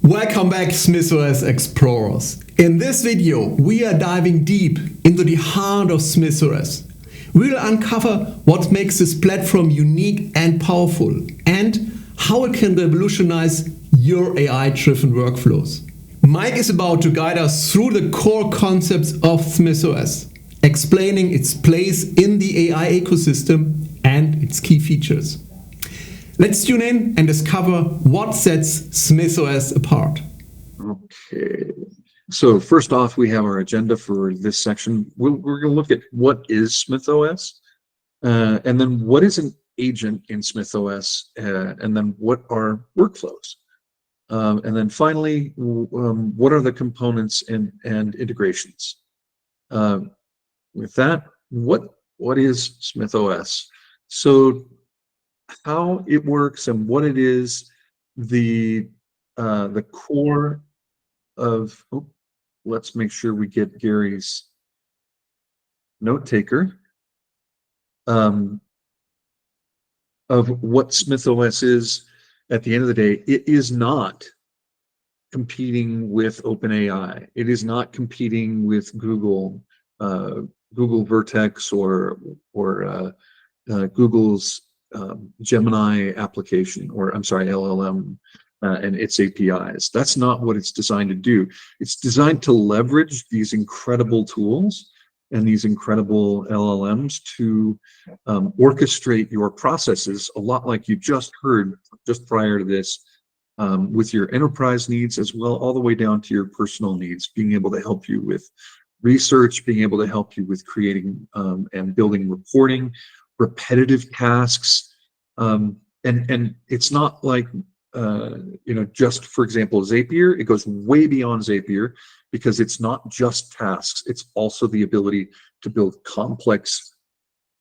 Welcome back, SmythOS explorers. In this video, we are diving deep into the heart of SmythOS. We'll uncover what makes this platform unique and powerful, and how it can revolutionize your AI-driven workflows. Mike is about to guide us through the core concepts of SmythOS, explaining its place in the AI ecosystem and its key features. Let's tune in and discover what sets SmythOS apart. Okay, so first off, we have our agenda for this section. We're going to look at what is SmythOS, and then what is an agent in SmythOS, and then what are workflows. And then finally, what are the components and integrations? With that, what is SmythOS? So how it works and what it is, the core of, let's make sure we get Gary's note taker, of what SmythOS is. At the end of the day, it is not competing with OpenAI. It is not competing with Google Vertex or Google's Gemini application, or I'm sorry, LLM and its APIs. That's not what it's designed to do. It's designed to leverage these incredible tools and these incredible LLMs to orchestrate your processes, a lot like you just heard just prior to this, with your enterprise needs as well, all the way down to your personal needs, being able to help you with research, being able to help you with creating and building reporting, repetitive tasks, and it's not like just, for example, Zapier. It goes way beyond Zapier, because it's not just tasks, it's also the ability to build complex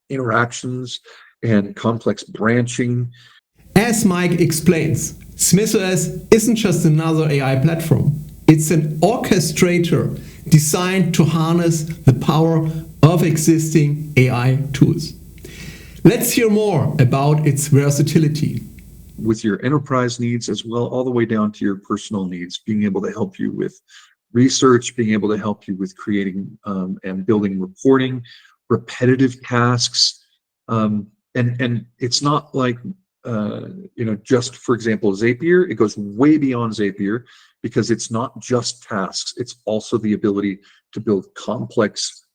interactions and complex branching. As Mike explains, SmythOS isn't just another AI platform. It's an orchestrator designed to harness the power of existing AI tools. Let's hear more about its versatility. With your enterprise needs as well, all the way down to your personal needs, being able to help you with research, being able to help you with creating and building reporting, repetitive tasks, and it's not like just, for example, Zapier. It goes way beyond Zapier, because it's not just tasks, it's also the ability to build complex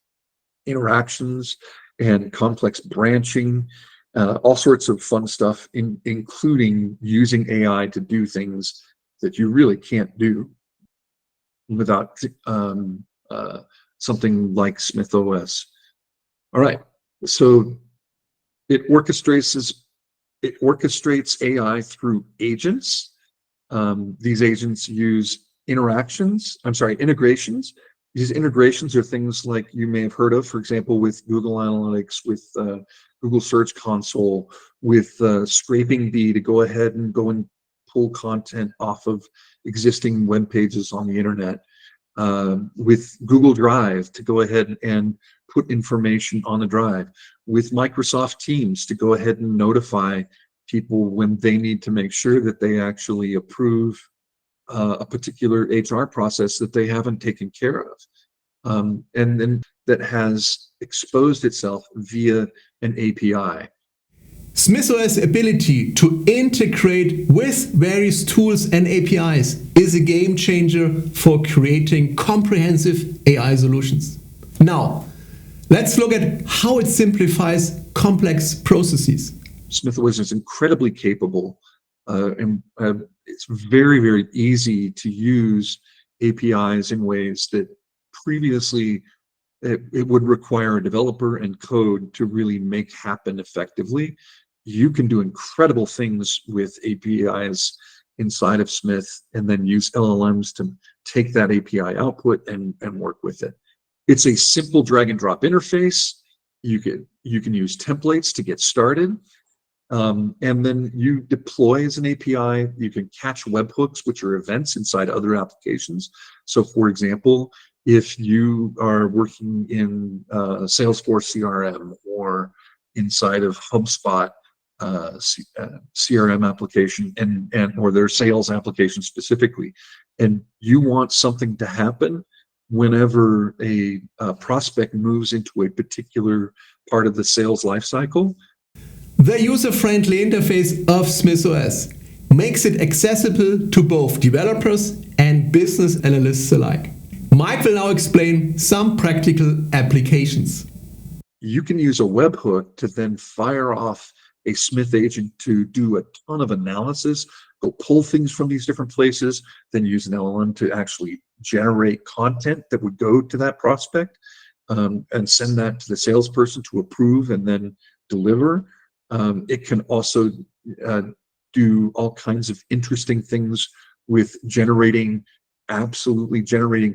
interactions and complex branching, all sorts of fun stuff, including using AI to do things that you really can't do without something like SmythOS. All right, so it orchestrates AI through agents. These agents use integrations. These integrations are things like you may have heard of, for example, with Google Analytics, with Google Search Console, with Scraping Bee to go ahead and pull content off of existing web pages on the internet, with Google Drive to go ahead and put information on the drive, with Microsoft Teams to go ahead and notify people when they need to make sure that they actually approve a particular HR process that they haven't taken care of, and then that has exposed itself via an API. SmythOS' ability to integrate with various tools and APIs is a game changer for creating comprehensive AI solutions. Now, let's look at how it simplifies complex processes. SmythOS is incredibly capable, and it's very, very easy to use APIs in ways that previously it would require a developer and code to really make happen effectively. You can do incredible things with APIs inside of Smyth, and then use LLMs to take that API output and work with it. It's a simple drag and drop interface. You can use templates to get started. And then you deploy as an API. You can catch webhooks, which are events inside other applications. So, for example, if you are working in Salesforce CRM or inside of HubSpot, CRM application and or their sales application specifically, and you want something to happen whenever a prospect moves into a particular part of the sales lifecycle. The user-friendly interface of SmythOS makes it accessible to both developers and business analysts alike. Mike will now explain some practical applications. You can use a webhook to then fire off a Smith agent to do a ton of analysis, go pull things from these different places, then use an LLM to actually generate content that would go to that prospect, and send that to the salesperson to approve and then deliver. It can also do all kinds of interesting things with generating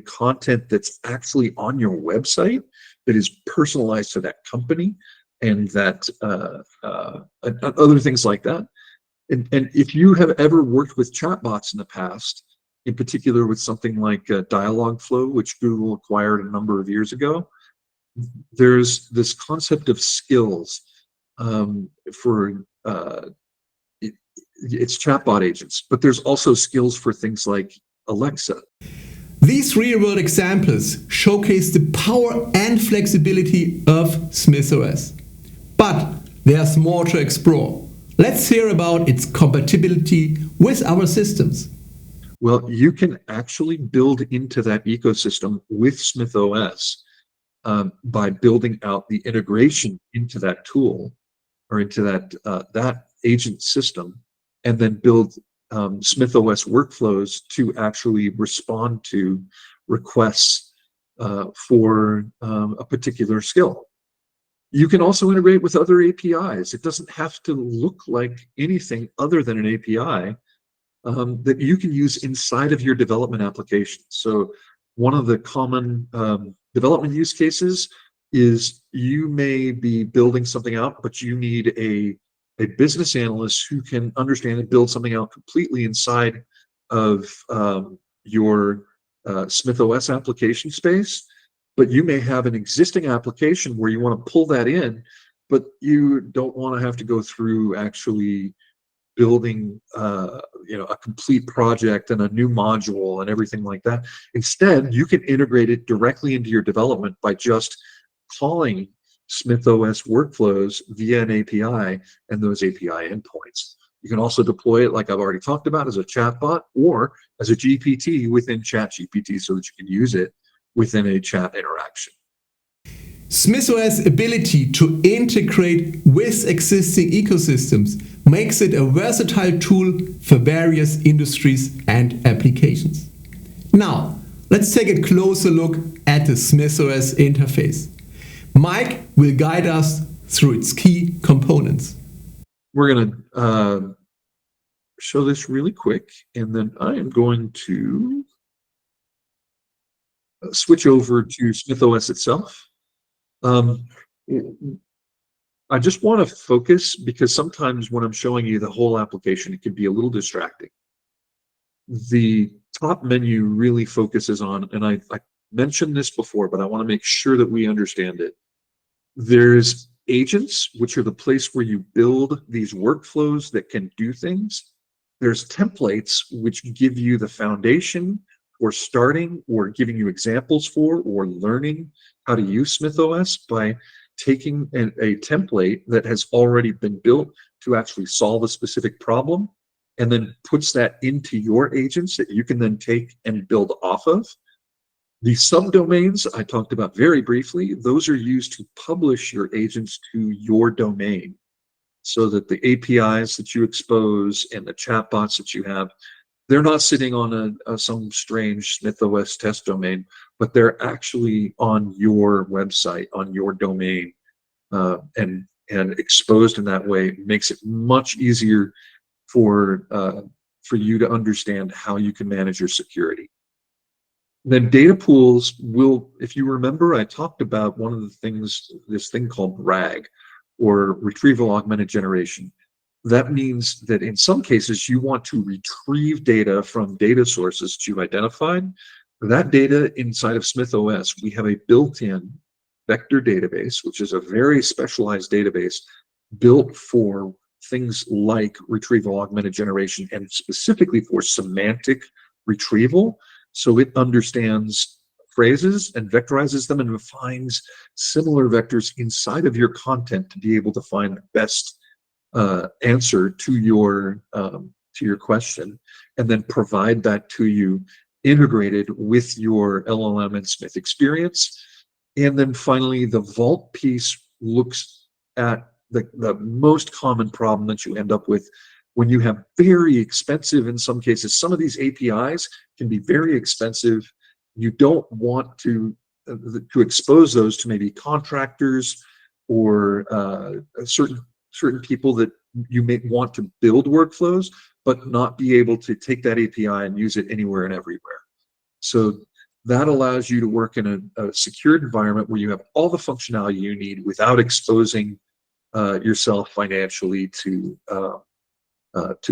content that's actually on your website that is personalized to that company, and that other things like that. And if you have ever worked with chatbots in the past, in particular with something like Dialogflow, which Google acquired a number of years ago, there's this concept of skills for it's chatbot agents, but there's also skills for things like Alexa. These real-world examples showcase the power and flexibility of SmythOS. But there's more to explore. Let's hear about its compatibility with our systems. Well, you can actually build into that ecosystem with SmythOS by building out the integration into that tool or into that agent system, and then build SmythOS workflows to actually respond to requests for a particular skill. You can also integrate with other APIs. It doesn't have to look like anything other than an API that you can use inside of your development application. So one of the common development use cases is you may be building something out, but you need a business analyst who can understand and build something out completely inside of your SmythOS application space. But you may have an existing application where you want to pull that in, but you don't want to have to go through actually building a complete project and a new module and everything like that. Instead, you can integrate it directly into your development by just calling SmythOS workflows via an API and those API endpoints. You can also deploy it, like I've already talked about, as a chatbot or as a GPT within ChatGPT, so that you can use it within a chat interaction. SmythOS' ability to integrate with existing ecosystems makes it a versatile tool for various industries and applications. Now, let's take a closer look at the SmythOS interface. Mike will guide us through its key components. We're going to show this really quick, and then I am going to switch over to SmythOS itself. I just want to focus, because sometimes when I'm showing you the whole application, it can be a little distracting. The top menu really focuses on, and I mentioned this before, but I want to make sure that we understand it. There's agents, which are the place where you build these workflows that can do things. There's templates, which give you the foundation or starting or giving you examples for or learning how to use SmythOS by taking a template that has already been built to actually solve a specific problem, and then puts that into your agents that you can then take and build off of. The subdomains I talked about very briefly, those are used to publish your agents to your domain, so that the APIs that you expose and the chatbots that you have, they're not sitting on some strange SmythOS test domain, but they're actually on your website, on your domain, and exposed in that way. It makes it much easier for you to understand how you can manage your security. Then data pools will, if you remember, I talked about one of the things, this thing called RAG, or retrieval augmented generation. That means that in some cases you want to retrieve data from data sources that you've identified. That data inside of SmythOS, we have a built-in vector database, which is a very specialized database built for things like retrieval augmented generation, and specifically for semantic retrieval. So it understands phrases and vectorizes them and refines similar vectors inside of your content to be able to find the best answer to your question, and then provide that to you integrated with your LLM and Smith experience. And then finally, the vault piece looks at the most common problem that you end up with when you have very expensive, in some cases, some of these APIs can be very expensive. You don't want to expose those to maybe contractors or certain people that you may want to build workflows, but not be able to take that API and use it anywhere and everywhere. So that allows you to work in a secured environment where you have all the functionality you need without exposing yourself financially to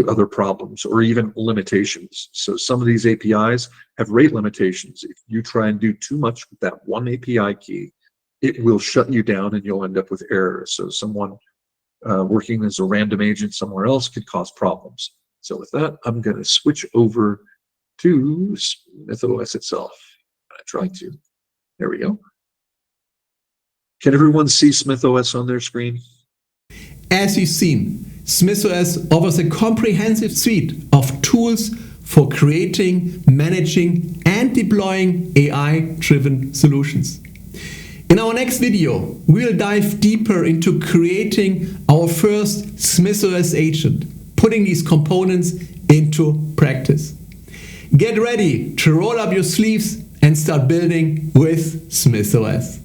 other problems or even limitations. So some of these APIs have rate limitations. If you try and do too much with that one API key, it will shut you down and you'll end up with errors. So someone working as a random agent somewhere else could cause problems. So with that, I'm going to switch over to SmythOS itself. There we go. Can everyone see SmythOS on their screen? As you've seen, SmythOS offers a comprehensive suite of tools for creating, managing, and deploying AI-driven solutions. In our next video, we'll dive deeper into creating our first SmythOS agent, putting these components into practice. Get ready to roll up your sleeves and start building with SmythOS.